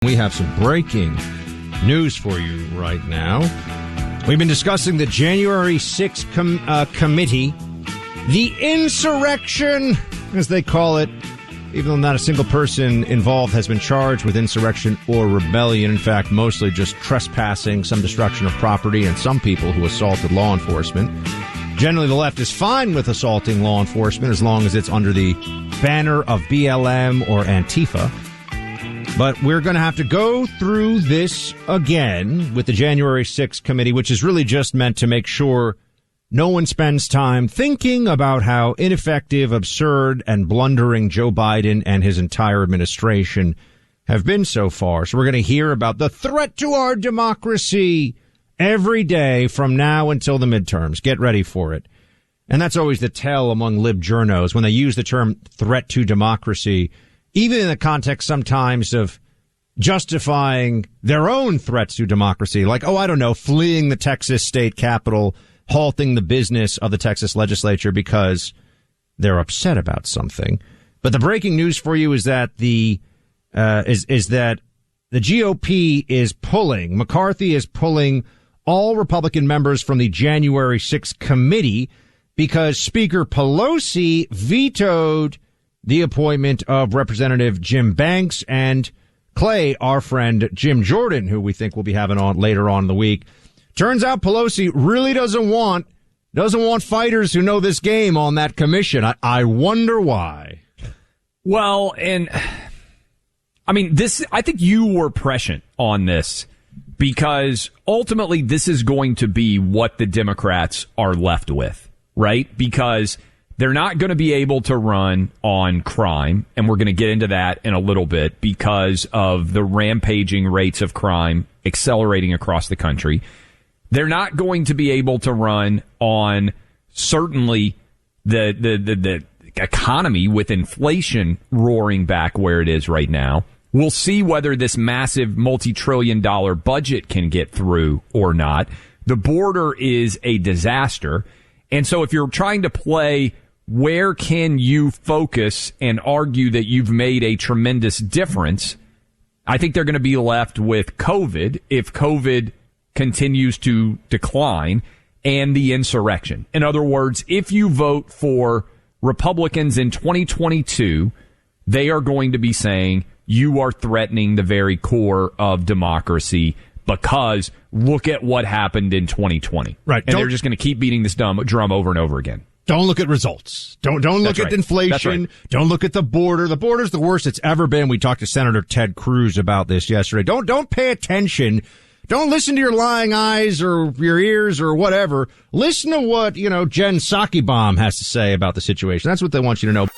We have some breaking news for you right now. We've been discussing the January 6th committee, the insurrection, as they call it, even though not a single person involved has been charged with insurrection or rebellion. In fact, mostly just trespassing, some destruction of property, and some people who assaulted law enforcement. Generally, the left is fine with assaulting law enforcement as long as it's under the banner of BLM or Antifa. But we're going to have to go through this again with the January 6th committee, which is really just meant to make sure no one spends time thinking about how ineffective, absurd, and blundering Joe Biden and his entire administration have been so far. So we're going to hear about the threat to our democracy every day from now until the midterms. Get ready for it. And that's always the tell among lib journos when they use the term threat to democracy, even in the context sometimes of justifying their own threats to democracy, like, oh, I don't know, fleeing the Texas state capitol, halting the business of the Texas legislature because they're upset about something. But the breaking news for you is that the GOP is pulling, McCarthy is pulling all Republican members from the January 6th committee because Speaker Pelosi vetoed the appointment of Representative Jim Banks and Clay, our friend Jim Jordan, who we think we'll be having on later on in the week. Turns out Pelosi really doesn't want fighters who know this game on that commission. I wonder why. Well, and I mean, I think you were prescient on this because ultimately this is going to be what the Democrats are left with, right? Because they're not going to be able to run on crime, and we're going to get into that in a little bit because of the rampaging rates of crime accelerating across the country. They're not going to be able to run on certainly the economy with inflation roaring back where it is right now. We'll see whether this massive multi-trillion-dollar budget can get through or not. The border is a disaster. And so if you're trying to play where can you focus and argue that you've made a tremendous difference, I think they're going to be left with COVID if COVID continues to decline and the insurrection. In other words, if you vote for Republicans in 2022, they are going to be saying you are threatening the very core of democracy because look at what happened in 2020. Right. And they're just going to keep beating this drum over and over again. Don't look at results. Don't look at inflation. Right. Don't look at the border. The border's the worst it's ever been. We talked to Senator Ted Cruz about this yesterday. Don't pay attention. Don't listen to your lying eyes or your ears or whatever. Listen to what, Jen Psaki has to say about the situation. That's what they want you to know.